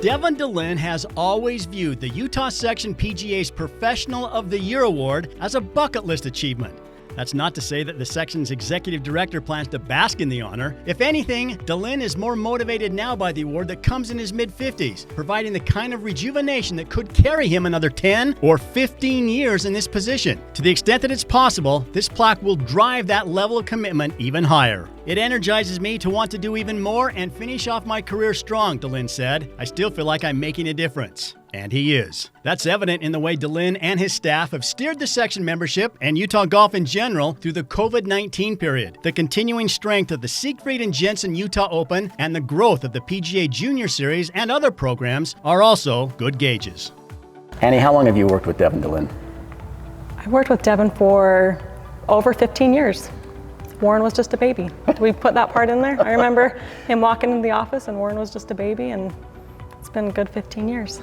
Devin has always viewed the Utah Section PGA's Professional of the Year award as a bucket list achievement. That's not to say that the section's executive director plans to bask in the honor. If anything, DeLynn is more motivated now by the award that comes in his mid-50s, providing the kind of rejuvenation that could carry him another 10 or 15 years in this position. To the extent that it's possible, this plaque will drive that level of commitment even higher. It energizes me to want to do even more and finish off my career strong, DeLynn said. I still feel like I'm making a difference. And he is. That's evident in the way DeLynn and his staff have steered the section membership and Utah golf in general through the COVID-19 period. The continuing strength of the Siegfried and Jensen Utah Open and the growth of the PGA Junior Series and other programs are also good gauges. Annie, how long have you worked with Devin DeLynn? I worked with Devin for over 15 years. Warren was just a baby. Did we put that part in there? I remember him walking into the office and Warren was just a baby, and it's been a good 15 years.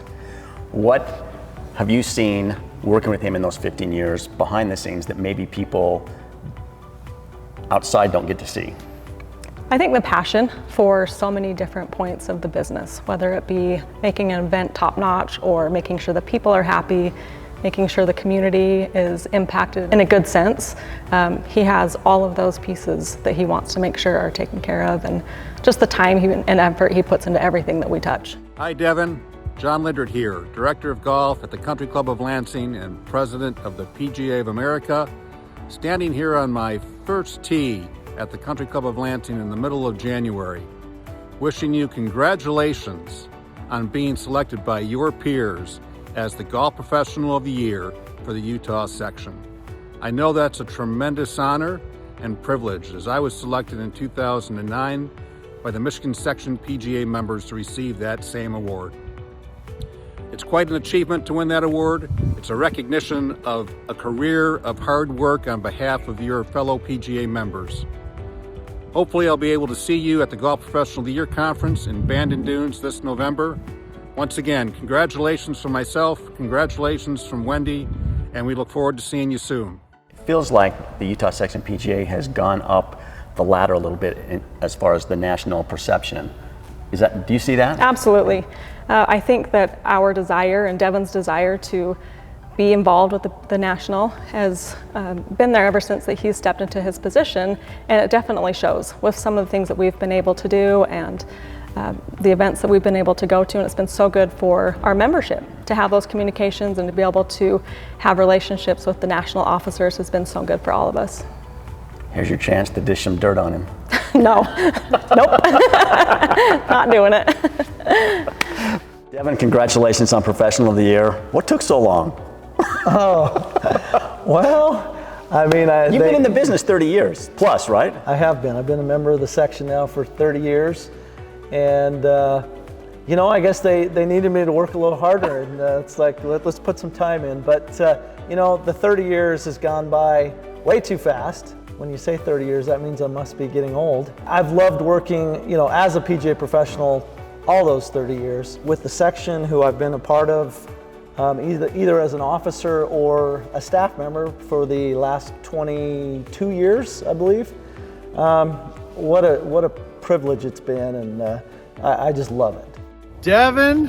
What have you seen working with him in those 15 years behind the scenes that maybe people outside don't get to see? I think the passion for so many different points of the business, whether it be making an event top-notch or making sure the people are happy, making sure the community is impacted in a good sense. He has all of those pieces that he wants to make sure are taken care of, and just the time and effort he puts into everything that we touch. Hi, Devin. John Lindert here, Director of Golf at the Country Club of Lansing and President of the PGA of America, standing here on my first tee at the Country Club of Lansing in the middle of January, wishing you congratulations on being selected by your peers as the Golf Professional of the Year for the Utah section. I know that's a tremendous honor and privilege, as I was selected in 2009 by the Michigan Section PGA members to receive that same award. It's quite an achievement to win that award. It's a recognition of a career of hard work on behalf of your fellow PGA members. Hopefully I'll be able to see you at the Golf Professional of the Year Conference in Bandon Dunes this November. Once again, congratulations from myself, congratulations from Wendy, and we look forward to seeing you soon. It feels like the Utah Section PGA has gone up the ladder a little bit as far as the national perception. Do you see that? Absolutely. I think that our desire and Devin's desire to be involved with the National has been there ever since that he's stepped into his position, and it definitely shows with some of the things that we've been able to do and the events that we've been able to go to, and it's been so good for our membership to have those communications and to be able to have relationships with the national officers has been so good for all of us. Here's your chance to dish some dirt on him. No, nope, not doing it. Devin, congratulations on Professional of the Year. What took so long? Well, I mean, You've been in the business 30 years plus, right? I have been. I've been a member of the section now for 30 years. And, you know, I guess they needed me to work a little harder. And it's like, let's put some time in. But, you know, the 30 years has gone by way too fast. When you say 30 years, that means I must be getting old. I've loved working, you know, as a PGA professional all those 30 years with the section, who I've been a part of either as an officer or a staff member for the last 22 years, I believe. What a privilege it's been, and I just love it. Devin,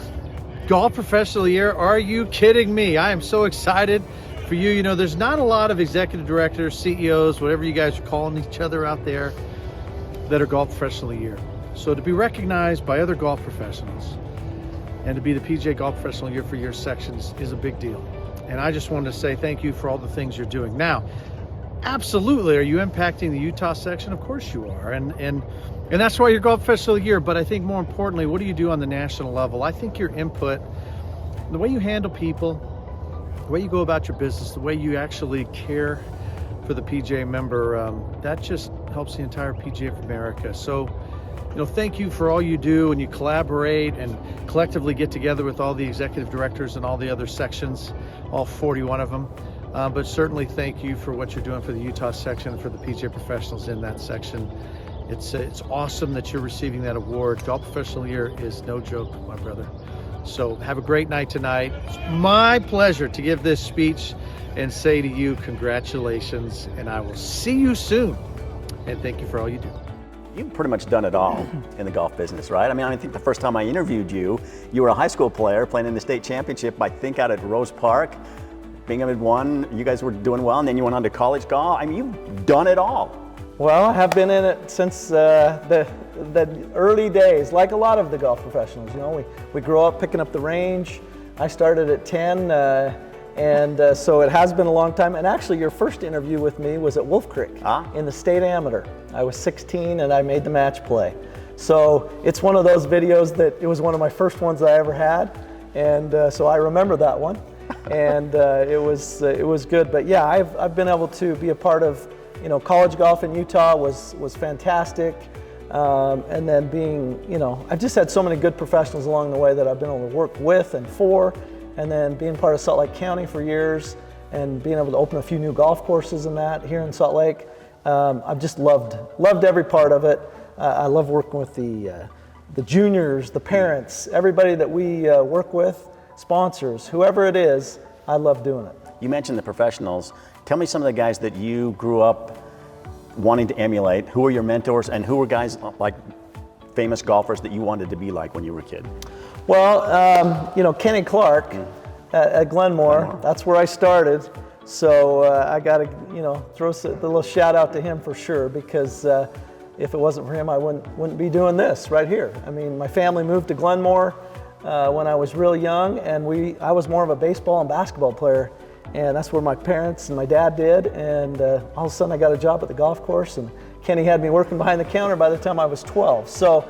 Golf Professional of the Year, are you kidding me? I am so excited for you. You know, there's not a lot of executive directors, CEOs, whatever you guys are calling each other out there, that are Golf Professional of the Year. So to be recognized by other golf professionals and to be the PGA Golf Professional of the Year for your sections is a big deal. And I just wanted to say thank you for all the things you're doing. Now, absolutely, are you impacting the Utah section? Of course you are. And that's why you're Golf Professional of the Year. But I think more importantly, what do you do on the national level? I think your input, the way you handle people, the way you go about your business, the way you actually care for the PGA member, that just helps the entire PGA of America. So, you know, thank you for all you do, and you collaborate and collectively get together with all the executive directors and all the other sections, all 41 of them. But certainly thank you for what you're doing for the Utah section and for the PGA professionals in that section. It's awesome that you're receiving that award. Golf Professional of the Year is no joke, my brother. So have a great night tonight. It's my pleasure to give this speech and say to you, congratulations, and I will see you soon. And thank you for all you do. you've pretty much done it all in the golf business, right? I mean, I think the first time I interviewed you, you were a high school player playing in the state championship, I think out at Rose Park. Bingham had won, you guys were doing well, and then you went on to college golf. I mean, you've done it all. Well, I have been in it since the early days, like a lot of the golf professionals. You know, we grew up picking up the range. I started at 10, and so it has been a long time. And actually, your first interview with me was at Wolf Creek in the state amateur. I was 16 and I made the match play. So it's one of those videos that it was one of my first ones I ever had, and so I remember that one. And it was good. But yeah, I've been able to be a part of, you know, college golf in Utah was fantastic. And then being, you know, I've just had so many good professionals along the way that I've been able to work with and for, and then being part of Salt Lake County for years and being able to open a few new golf courses and that here in Salt Lake. I've just loved every part of it. I love working with the juniors, the parents, everybody that we work with, sponsors, whoever it is, I love doing it. You mentioned the professionals. Tell me some of the guys that you grew up wanting to emulate. Who were your mentors, and who were guys like famous golfers that you wanted to be like when you were a kid? Well, you know, Kenny Clark at Glenmore, that's where I started. So I got to, you know, throw the little shout out to him for sure, because if it wasn't for him, I wouldn't be doing this right here. I mean, my family moved to Glenmore when I was real young, and I was more of a baseball and basketball player, and that's where my parents and my dad did, and all of a sudden I got a job at the golf course, and Kenny had me working behind the counter by the time I was 12. So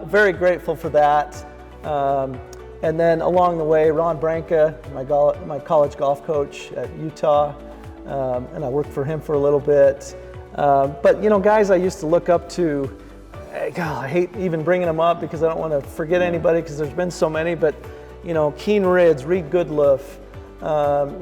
very grateful for that. And then along the way, Ron Branca, my college golf coach at Utah, and I worked for him for a little bit. But you know, guys I used to look up to, God, I hate even bringing them up because I don't want to forget anybody because there's been so many, but you know, Keen Ridds, Reed Goodluff,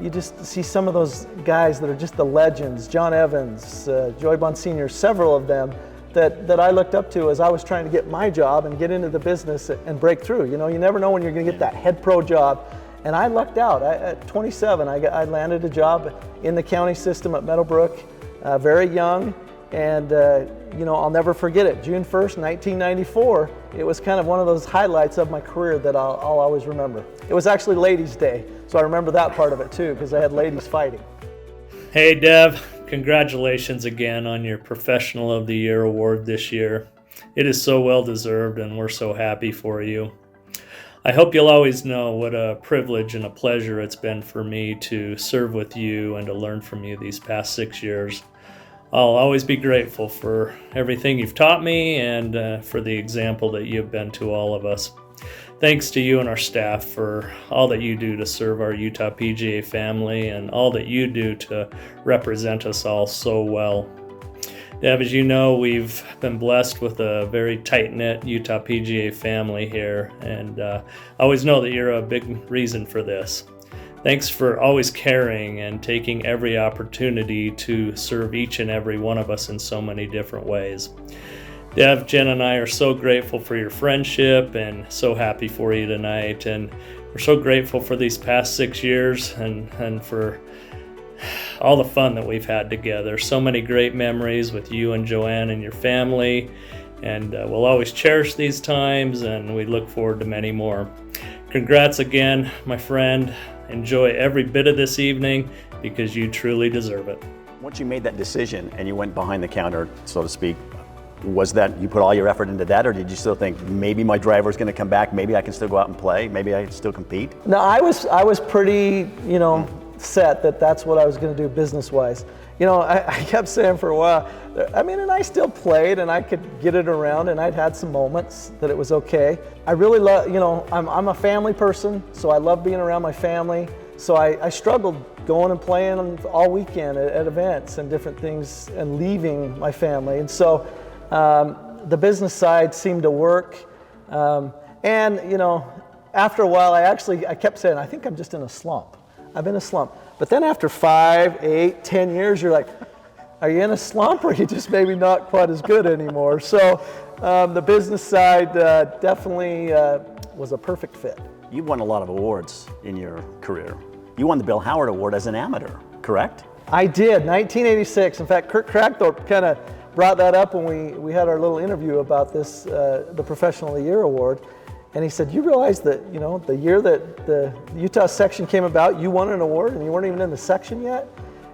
you just see some of those guys that are just the legends, John Evans, Joy Bonsignor, several of them that I looked up to as I was trying to get my job and get into the business and break through. You know, you never know when you're going to get that head pro job. And I lucked out. At 27, I landed a job in the county system at Meadowbrook, very young. And, you know, I'll never forget it. June 1st, 1994, it was kind of one of those highlights of my career that I'll always remember. It was actually Ladies' Day, so I remember that part of it too, because I had ladies fighting. Hey, Dev. Congratulations again on your Professional of the Year award this year. It is so well deserved, and we're so happy for you. I hope you'll always know what a privilege and a pleasure it's been for me to serve with you and to learn from you these past 6 years. I'll always be grateful for everything you've taught me and for the example that you've been to all of us. Thanks to you and our staff for all that you do to serve our Utah PGA family and all that you do to represent us all so well. Dev, as you know, we've been blessed with a very tight-knit Utah PGA family here, and I always know that you're a big reason for this. Thanks for always caring and taking every opportunity to serve each and every one of us in so many different ways. Dev, Jen, and I are so grateful for your friendship and so happy for you tonight. And we're so grateful for these past 6 years and for all the fun that we've had together. So many great memories with you and Joanne and your family. And we'll always cherish these times, and we look forward to many more. Congrats again, my friend. Enjoy every bit of this evening because you truly deserve it. Once you made that decision and you went behind the counter, so to speak, was that you put all your effort into that, or did you still think maybe my driver's going to come back, maybe I can still go out and play, maybe I can still compete? No, I was pretty, you know, set that that's what I was going to do business-wise. You know, I kept saying for a while, I mean, and I still played and I could get it around and I'd had some moments that it was okay. I really love, you know, I'm a family person, so I love being around my family. So I struggled going and playing all weekend at events and different things and leaving my family. And so the business side seemed to work. And, you know, after a while, I kept saying, I think I'm just in a slump. I'm in a slump. But then after 5, 8, 10 years, you're like, are you in a slump, or are you just maybe not quite as good anymore? So the business side definitely was a perfect fit. You've won a lot of awards in your career. You won the Bill Howard Award as an amateur, correct? I did, 1986. In fact, Kurt Cragthorpe kind of brought that up when we had our little interview about this, the Professional of the Year award. And he said, you realize that, you know, the year that the Utah section came about, you won an award and you weren't even in the section yet?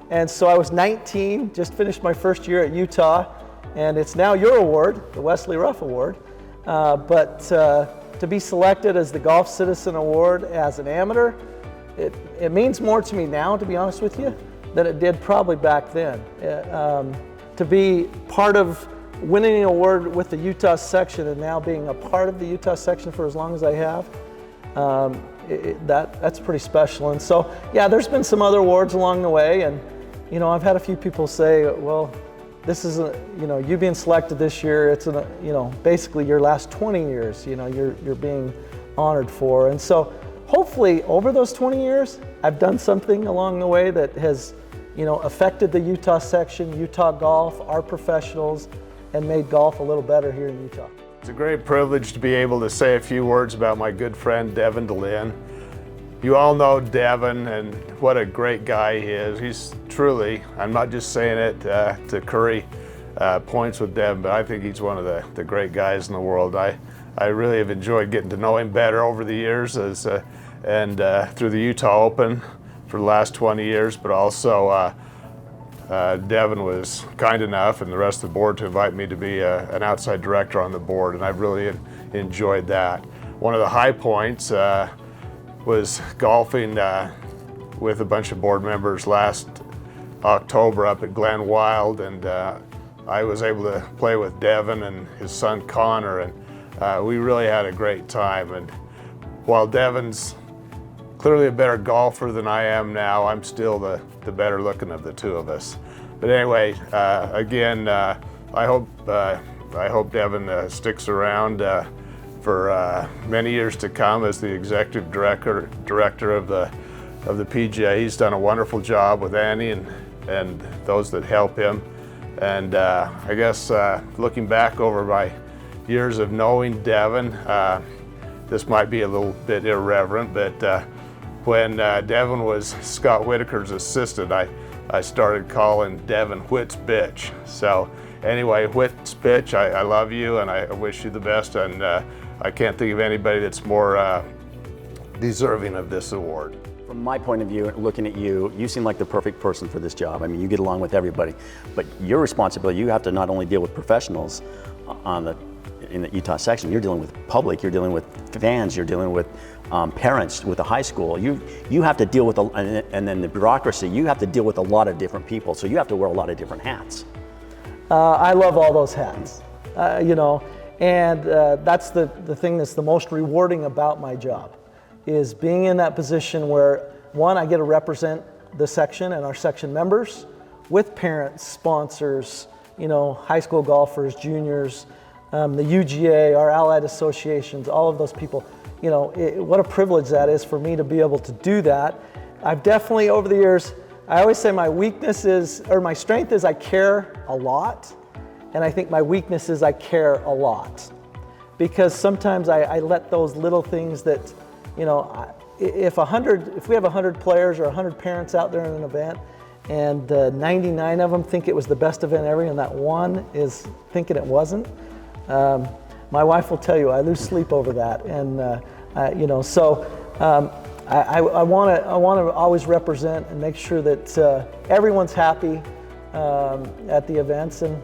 And so I was 19, just finished my first year at Utah, and it's now your award, the Wesley Ruff Award. But to be selected as the Golf Citizen Award as an amateur, it means more to me now, to be honest with you, than it did probably back then. To be part of winning an award with the Utah section and now being a part of the Utah section for as long as I have, that's pretty special. And so, yeah, there's been some other awards along the way, and you know, I've had a few people say, well, this is you being selected this year, it's basically your last 20 years, you're being honored for. And so hopefully over those 20 years, I've done something along the way that has, affected the Utah section, Utah golf, our professionals, and made golf a little better here in Utah. It's a great privilege to be able to say a few words about my good friend, Devin DeLynn. You all know Devin and what a great guy he is. He's truly, I'm not just saying it to curry points with Devin, but I think he's one of the great guys in the world. I really have enjoyed getting to know him better over the years and through the Utah Open for the last 20 years, but also Devin was kind enough and the rest of the board to invite me to be an outside director on the board, and I've really enjoyed that. One of the high points was golfing with a bunch of board members last October up at Glen Wild, and I was able to play with Devin and his son Connor, and we really had a great time. And while Devin's clearly a better golfer than I am now, I'm still the better looking of the two of us. But anyway, again, I hope Devin sticks around for many years to come as the executive director of the PGA. He's done a wonderful job with Annie and those that help him. And I guess looking back over my years of knowing Devin, this might be a little bit irreverent, but when Devin was Scott Whitaker's assistant, I started calling Devin Whit's bitch. So anyway, Whit's bitch, I love you and I wish you the best, and I can't think of anybody that's more deserving of this award. From my point of view, looking at you, you seem like the perfect person for this job. I mean, you get along with everybody, but your responsibility, you have to not only deal with professionals in the Utah section, you're dealing with public, you're dealing with fans, you're dealing with parents with the high school. You have to deal with, and then the bureaucracy, you have to deal with a lot of different people, so you have to wear a lot of different hats. I love all those hats, and that's the thing that's the most rewarding about my job, is being in that position where, one, I get to represent the section and our section members with parents, sponsors, high school golfers, juniors, the UGA, our allied associations, all of those people. What a privilege that is for me to be able to do that. I've definitely, over the years, I always say my my strength is I care a lot, and I think my weakness is I care a lot. Because sometimes I let those little things that, if we have 100 players or 100 parents out there in an event, and 99 of them think it was the best event ever, and that one is thinking it wasn't, my wife will tell you I lose sleep over that. And I want to always represent and make sure that everyone's happy at the events. And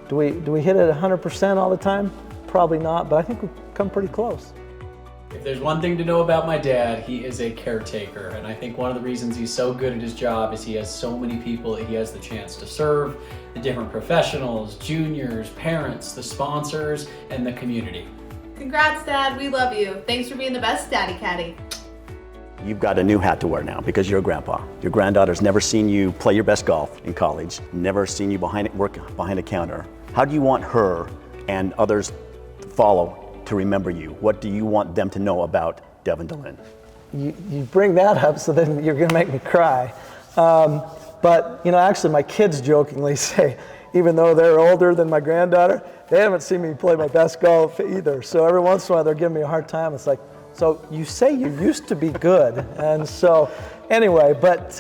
do we hit it 100% all the time? Probably not, but I think we've come pretty close. If there's one thing to know about my dad, he is a caretaker, and I think one of the reasons he's so good at his job is he has so many people that he has the chance to serve, the different professionals, juniors, parents, the sponsors, and the community. Congrats, Dad. We love you. Thanks for being the best daddy caddy. You've got a new hat to wear now because you're a grandpa. Your granddaughter's never seen you play your best golf in college, never seen you work behind a counter. How do you want her and others to follow to remember you? What do you want them to know about Devin DeLynn? You bring that up, so then you're gonna make me cry. But actually my kids jokingly say, even though they're older than my granddaughter, they haven't seen me play my best golf either. So every once in a while they're giving me a hard time. It's like, so you say you used to be good. And so anyway, but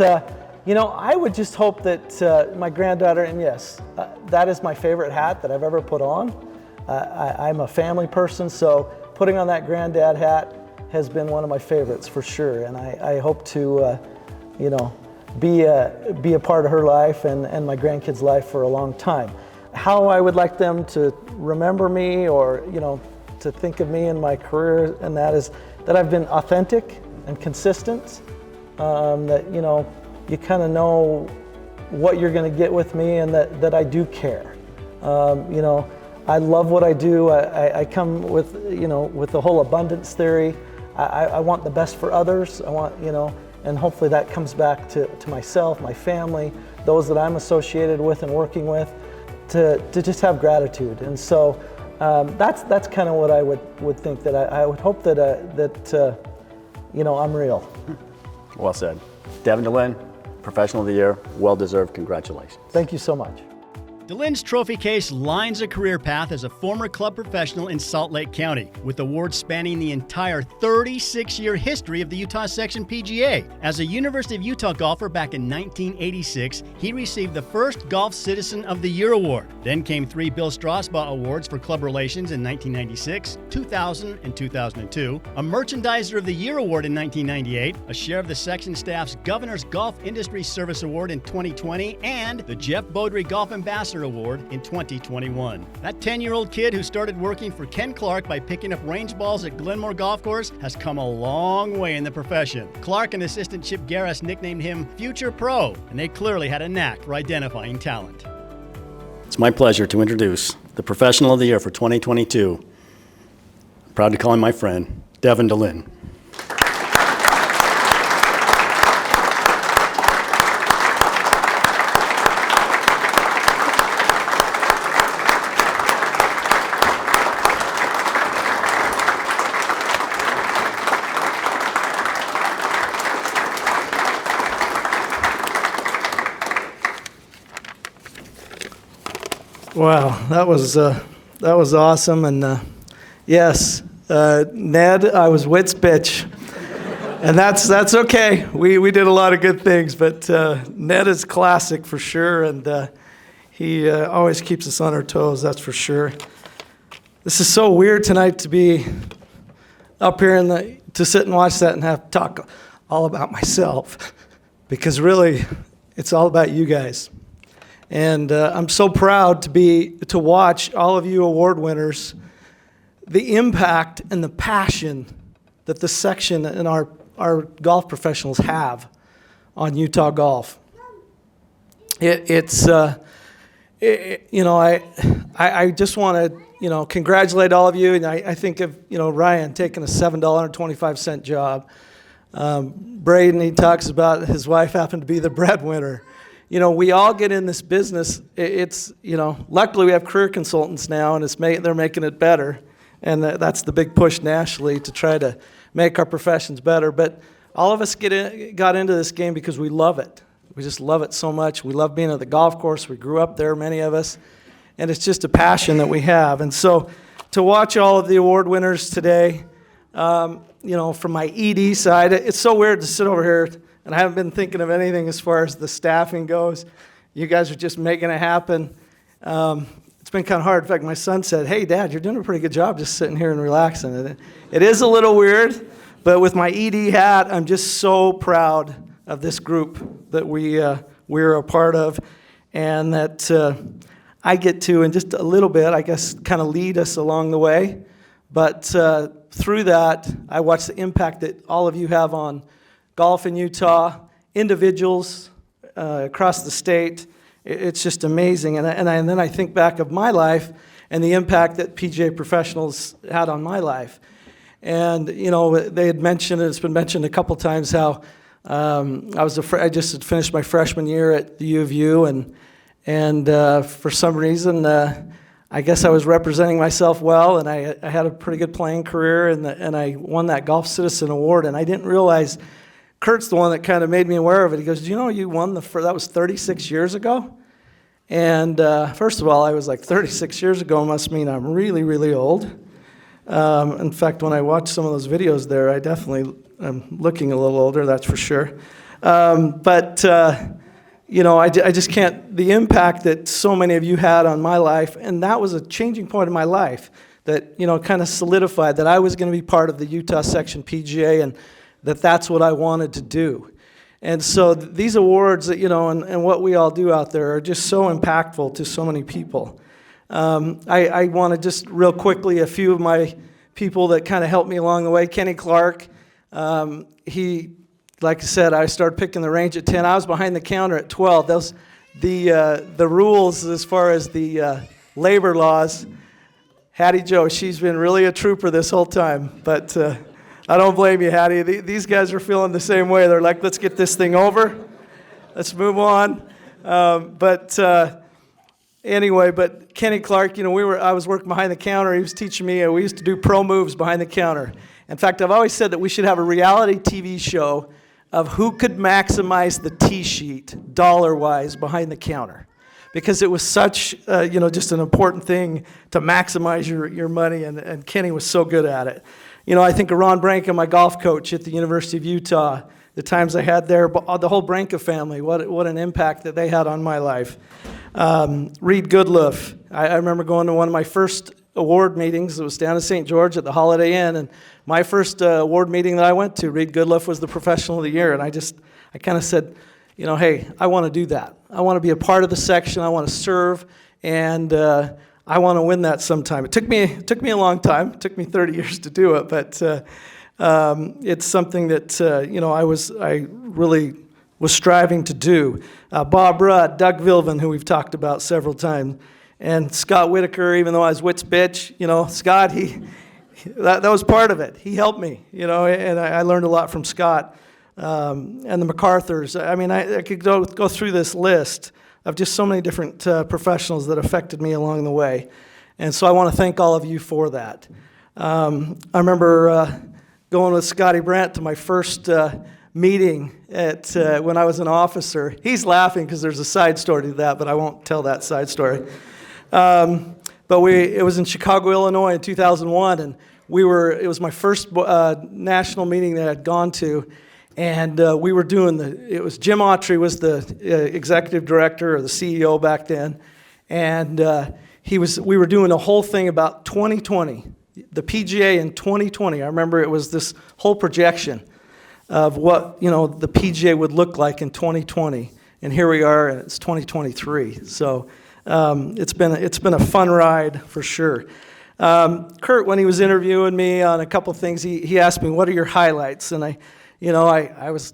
I would just hope that my granddaughter, and yes, that is my favorite hat that I've ever put on. I'm a family person, so putting on that granddad hat has been one of my favorites for sure. And I hope to, be a part of her life and my grandkids' life for a long time. How I would like them to remember me, or to think of me in my career, and that is that I've been authentic and consistent. That you kind of know what you're going to get with me, and that I do care. I love what I do. I come with with the whole abundance theory. I want the best for others. I want and hopefully that comes back to myself, my family, those that I'm associated with and working with, to just have gratitude. And so that's kind of what I would think, that I would hope that I'm real. Well said. Devin DeLynn, Professional of the Year, well-deserved. Congratulations. Thank you so much. DeLynn's trophy case lines a career path as a former club professional in Salt Lake County, with awards spanning the entire 36-year history of the Utah Section PGA. As a University of Utah golfer back in 1986, he received the first Golf Citizen of the Year award. Then came 3 Bill Strasbaugh Awards for club relations in 1996, 2000, and 2002, a Merchandiser of the Year award in 1998, a share of the section staff's Governor's Golf Industry Service Award in 2020, and the Jeff Beaudry Golf Ambassador Award in 2021. That 10-year-old kid who started working for Ken Clark by picking up range balls at Glenmore Golf Course has come a long way in the profession. Clark and assistant Chip Garris nicknamed him Future Pro, and they clearly had a knack for identifying talent. It's my pleasure to introduce the Professional of the Year for 2022. I'm proud to call him my friend, Devin DeLynn. Wow, that was awesome, and yes, Ned, I was Wit's bitch, and that's okay. We did a lot of good things, but Ned is classic for sure, and he always keeps us on our toes. That's for sure. This is so weird tonight to be up here to sit and watch that and have to talk all about myself, because really, it's all about you guys. And I'm so proud to watch all of you award winners, the impact and the passion that the section and our golf professionals have on Utah golf. I just want to congratulate all of you, and I think of Ryan taking a $7.25 job. Braden, he talks about his wife happened to be the breadwinner. We all get in this business. It's, luckily we have career consultants now, and they're making it better. And that's the big push nationally, to try to make our professions better. But all of us got into this game because we love it. We just love it so much. We love being at the golf course. We grew up there, many of us. And it's just a passion that we have. And so to watch all of the award winners today, from my ED side, it's so weird to sit over here. And I haven't been thinking of anything as far as the staffing goes. You guys are just making it happen. It's been kind of hard. In fact, my son said, "Hey, Dad, you're doing a pretty good job just sitting here and relaxing." It is a little weird, but with my ED hat, I'm just so proud of this group that we're a part of, and that I get to, in just a little bit, I guess, kind of lead us along the way. But through that, I watch the impact that all of you have on golf in Utah, individuals across the state. It's just amazing. And then I think back of my life and the impact that PGA professionals had on my life. And, they had mentioned, it's been mentioned a couple times, how I just had finished my freshman year at the U of U, and for some reason, I guess I was representing myself well, and I had a pretty good playing career, and I won that Golf Citizen Award, and I didn't realize Kurt's the one that kind of made me aware of it. He goes, "Do you know you won that was 36 years ago?" And first of all, I was like, 36 years ago must mean I'm really, really old. In fact, when I watch some of those videos there, I definitely am looking a little older, that's for sure. But I just can't, the impact that so many of you had on my life, and that was a changing point in my life that, kind of solidified that I was going to be part of the Utah Section PGA and that's what I wanted to do. And so these awards that, and what we all do out there are just so impactful to so many people. I want to just real quickly, a few of my people that kind of helped me along the way. Kenny Clark, he, like I said, I started picking the range at 10. I was behind the counter at 12. Those, the rules as far as the labor laws, Hattie Joe, she's been really a trooper this whole time. But I don't blame you, Hattie. These guys are feeling the same way. They're like, let's get this thing over. Let's move on. Anyway, but Kenny Clark, I was working behind the counter. He was teaching me. We used to do pro moves behind the counter. In fact, I've always said that we should have a reality TV show of who could maximize the tee sheet dollar-wise behind the counter, because it was such, just an important thing to maximize your money, and Kenny was so good at it. I think of Ron Branca, my golf coach at the University of Utah, the times I had there, the whole Branca family, what an impact that they had on my life. Reed Goodliff, I remember going to one of my first award meetings. It was down in St. George at the Holiday Inn, and my first award meeting that I went to, Reed Goodliff was the Professional of the Year, and I kind of said, hey, I want to do that. I want to be a part of the section. I want to serve, and I want to win that sometime. It took me a long time. It took me 30 years to do it, but it's something that I really was striving to do. Bob Rudd, Doug Vilvin, who we've talked about several times, and Scott Whitaker. Even though I was Witt's bitch, Scott, that was part of it. He helped me, and I learned a lot from Scott. And the MacArthurs. I mean, I could go through this list of just so many different professionals that affected me along the way. And so I want to thank all of you for that. I remember going with Scotty Brandt to my first meeting when I was an officer. He's laughing because there's a side story to that, but I won't tell that side story. But it was in Chicago, Illinois in 2001, and it was my first national meeting that I'd gone to. And we were doing it was Jim Autry was the executive director or the CEO back then. And we were doing a whole thing about 2020, the PGA in 2020. I remember it was this whole projection of what, the PGA would look like in 2020. And here we are, and it's 2023. So it's been a fun ride for sure. Kurt, when he was interviewing me on a couple things, he asked me, what are your highlights? And I was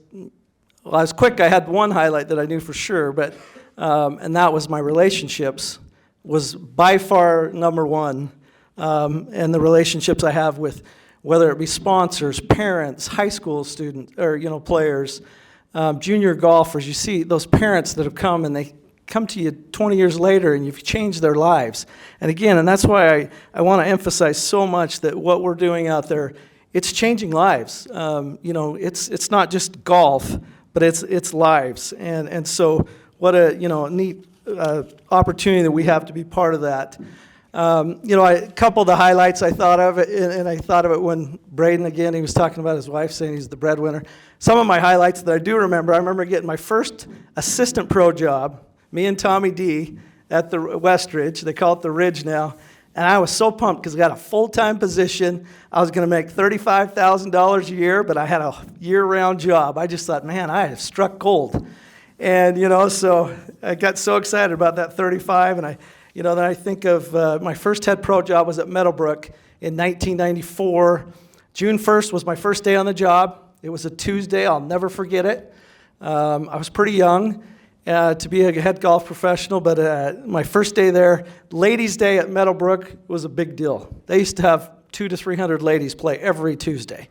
quick. I had one highlight that I knew for sure, but and that was my relationships was by far number one, and the relationships I have with whether it be sponsors, parents, high school students, or players, junior golfers. You see those parents that have come and they come to you 20 years later and you've changed their lives. And again, and that's why I want to emphasize so much that what we're doing out there, it's changing lives. It's not just golf, but it's lives. And so what a neat opportunity that we have to be part of that. A couple of the highlights I thought of, and I thought of it when Braden, again, he was talking about his wife saying he's the breadwinner. Some of my highlights that I do remember, I remember getting my first assistant pro job, me and Tommy D at the Westridge. They call it the Ridge now. And I was so pumped because I got a full-time position. I was going to make $35,000 a year, but I had a year-round job. I just thought, man, I have struck gold. And, so I got so excited about that 35. And then I think of my first head pro job was at Meadowbrook in 1994. June 1st was my first day on the job. It was a Tuesday. I'll never forget it. I was pretty young to be a head golf professional, but my first day there, ladies' day at Meadowbrook was a big deal. They used to have 200 to 300 ladies play every Tuesday.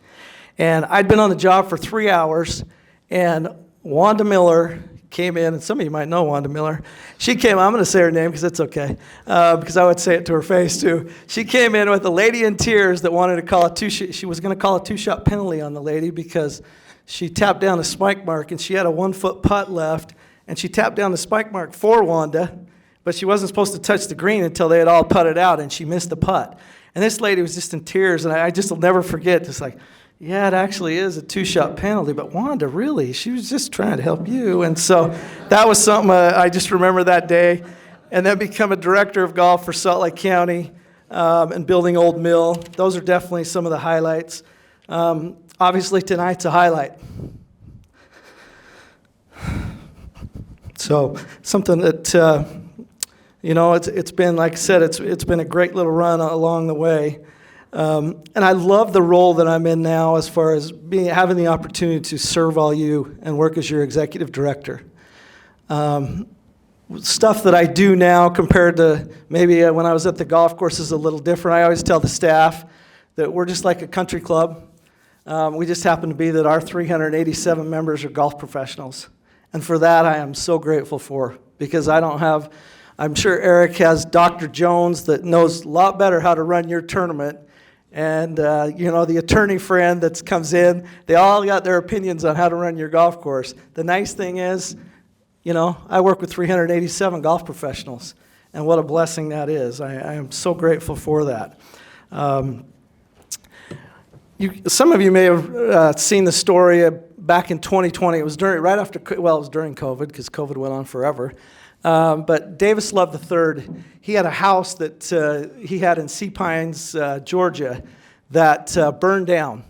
And I'd been on the job for 3 hours, and Wanda Miller came in, and some of you might know Wanda Miller. She came, I'm going to say her name because it's okay, because I would say it to her face too. She came in with a lady in tears that wanted to call she was going to call a two-shot penalty on the lady because she tapped down a spike mark, and she had a 1-foot putt left, and she tapped down the spike mark for Wanda, but she wasn't supposed to touch the green until they had all putted out, and she missed the putt. And this lady was just in tears, and I just will never forget, just like, yeah, it actually is a 2-shot penalty, but Wanda, really, she was just trying to help you. And so that was something I just remember that day. And then become a director of golf for Salt Lake County and building Old Mill. Those are definitely some of the highlights. Obviously, tonight's a highlight. So something that, it's been, like I said, it's been a great little run along the way. And I love the role that I'm in now as far as having the opportunity to serve all you and work as your executive director. Stuff that I do now compared to maybe when I was at the golf course is a little different. I always tell the staff that we're just like a country club. We just happen to be that our 387 members are golf professionals. And for that, I am so grateful for, because I'm sure Eric has Dr. Jones that knows a lot better how to run your tournament. And, the attorney friend that comes in, they all got their opinions on how to run your golf course. The nice thing is, I work with 387 golf professionals, and what a blessing that is. I am so grateful for that. Some of you may have seen the story back in 2020. It was during COVID, because COVID went on forever. But Davis Love III, he had a house that he had in Sea Pines, Georgia, that burned down.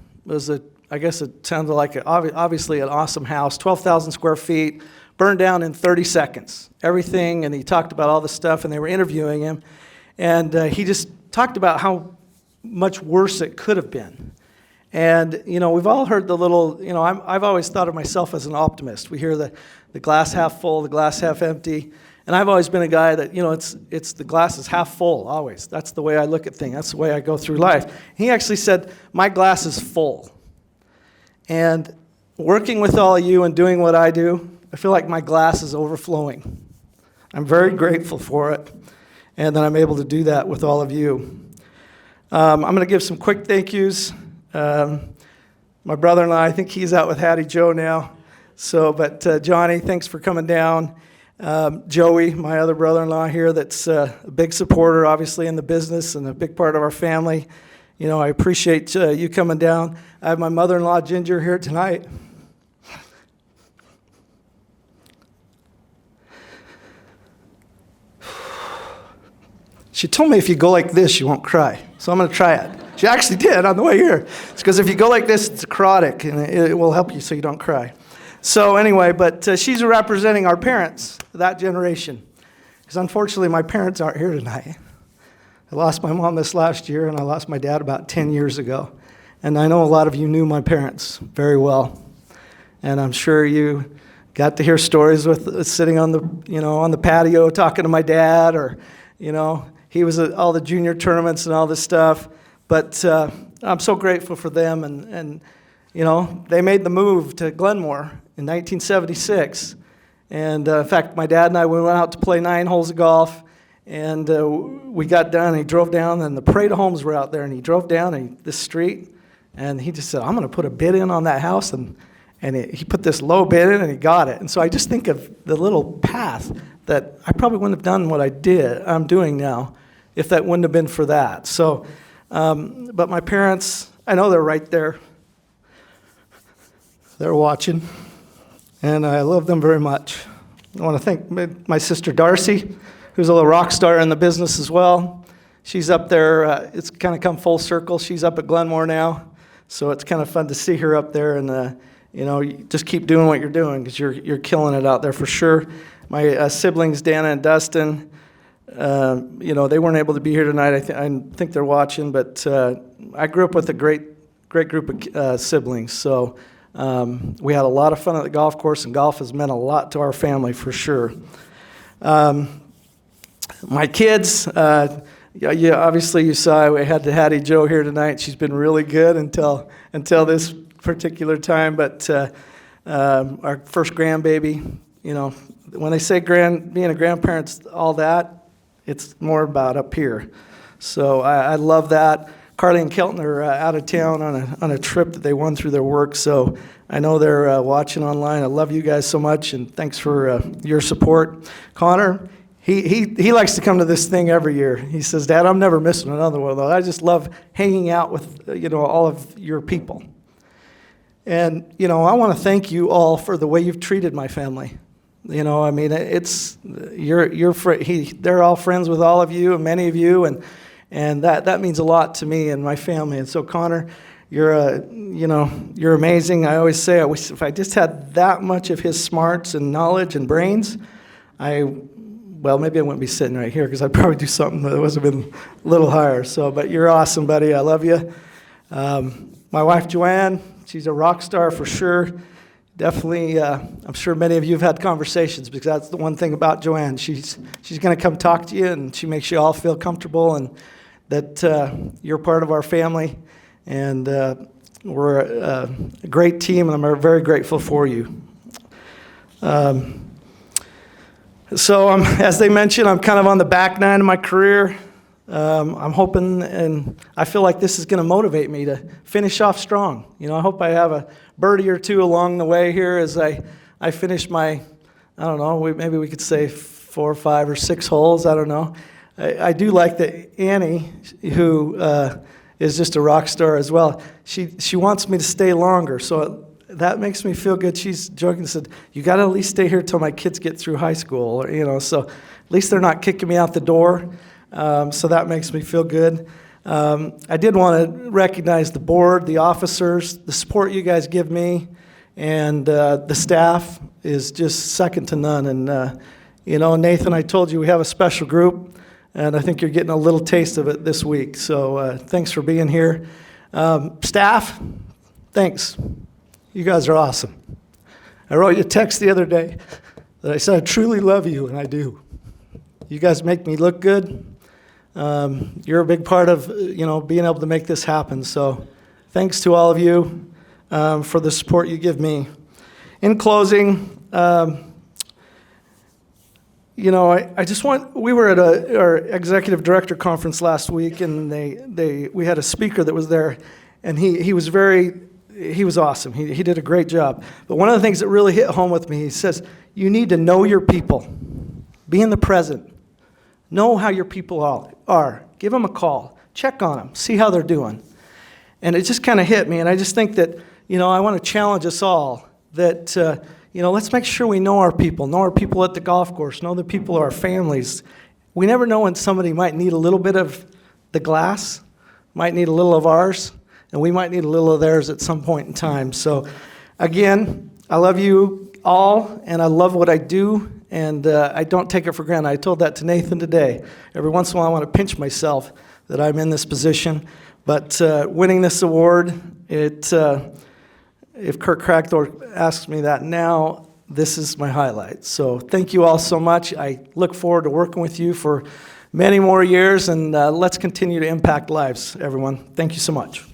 I guess it sounded like obviously an awesome house, 12,000 square feet, burned down in 30 seconds. Everything, and he talked about all the stuff, and they were interviewing him. And he just talked about how much worse it could have been. And, we've all heard the little, I've always thought of myself as an optimist. We hear the glass half full, the glass half empty. And I've always been a guy that, it's the glass is half full, always. That's the way I look at things. That's the way I go through life. He actually said, my glass is full. And working with all of you and doing what I do, I feel like my glass is overflowing. I'm very grateful for it, and that I'm able to do that with all of you. I'm going to give some quick thank yous. My brother-in-law, I think he's out with Hattie Joe now. But Johnny, thanks for coming down. Joey, my other brother-in-law here, that's a big supporter, obviously, in the business and a big part of our family. I appreciate you coming down. I have my mother-in-law, Ginger, here tonight. She told me if you go like this, you won't cry. So I'm going to try it. She actually did on the way here. It's because if you go like this, it's necrotic, and it will help you so you don't cry. So anyway, but she's representing our parents, that generation. Because unfortunately, my parents aren't here tonight. I lost my mom this last year, and I lost my dad about 10 years ago. And I know a lot of you knew my parents very well. And I'm sure you got to hear stories with sitting on the patio talking to my dad, or, he was at all the junior tournaments and all this stuff. But I'm so grateful for them. And they made the move to Glenmore in 1976. And in fact, my dad and I, we went out to play 9 holes of golf. And we got done, and he drove down, and the parade of homes were out there. And he drove down this street, and he just said, I'm going to put a bid in on that house. And he put this low bid in, and he got it. And so I just think of the little path that I probably wouldn't have done what I'm doing now, if that wouldn't have been for that. So, but my parents, I know they're right there. They're watching, and I love them very much. I want to thank my sister Darcy, who's a little rock star in the business as well. She's up there. It's kind of come full circle. She's up at Glenmore now, so it's kind of fun to see her up there. And you just keep doing what you're doing, because you're killing it out there for sure. My siblings, Dana and Dustin, they weren't able to be here tonight. I think they're watching, but I grew up with a great group of siblings. So we had a lot of fun at the golf course, and golf has meant a lot to our family for sure. My kids, obviously you saw we had Hattie Joe here tonight. She's been really good until this particular time. But our first grandbaby, when they say being a grandparent's all that, it's more about up here. So I love that. Carly and Kelton are out of town on a trip that they won through their work, so I know they're watching online. I love you guys so much, and thanks for your support. Connor, he likes to come to this thing every year. He says, Dad, I'm never missing another one, though. I just love hanging out with all of your people. And, you know, I want to thank you all for the way you've treated my family. You know, I mean, they're all friends with all of you and many of you, and that means a lot to me and my family. And so, Connor, you're amazing. I always say, I wish if I just had that much of his smarts and knowledge and brains, well, maybe I wouldn't be sitting right here because I'd probably do something that would have been a little higher. So, but you're awesome, buddy. I love you. My wife, Joanne, she's a rock star for sure. Definitely, I'm sure many of you have had conversations because that's the one thing about Joanne. She's going to come talk to you, and she makes you all feel comfortable and that you're part of our family. And we're a great team, and I'm very grateful for you. So, as they mentioned, I'm kind of on the back nine of my career. I'm hoping, and I feel like this is going to motivate me to finish off strong. You know, I hope I have a birdie or two along the way here as I finish my, I don't know, maybe we could say 4 or 5 or 6 holes. I don't know. I do like that Annie, who is just a rock star as well. She wants me to stay longer, so that makes me feel good. She's joking and said, "You got to at least stay here till my kids get through high school." Or, you know, so at least they're not kicking me out the door. So that makes me feel good. I did want to recognize the board, the officers, the support you guys give me, and the staff is just second to none. And, you know, Nathan, I told you we have a special group, and I think you're getting a little taste of it this week. So thanks for being here. Staff, thanks. You guys are awesome. I wrote you a text the other day that I said, "I truly love you," and I do. You guys make me look good. You're a big part of, you know, being able to make this happen. So thanks to all of you for the support you give me. In closing, you know, I just we were at our executive director conference last week, and we had a speaker that was there, and he was awesome. He did a great job. But one of the things that really hit home with me, he says, you need to know your people. Be in the present. Know how your people are. Give them a call. Check on them. See how they're doing. And it just kind of hit me. And I just think that, you know, I want to challenge us all that, you know, let's make sure we know our people at the golf course, know the people of our families. We never know when somebody might need a little bit of the glass, might need a little of ours, and we might need a little of theirs at some point in time. So, again, I love you all, and I love what I do. And I don't take it for granted. I told that to Nathan today. Every once in a while, I want to pinch myself that I'm in this position. But winning this award, if Kirk Crackthorpe asks me that now, this is my highlight. So thank you all so much. I look forward to working with you for many more years, and let's continue to impact lives, everyone. Thank you so much.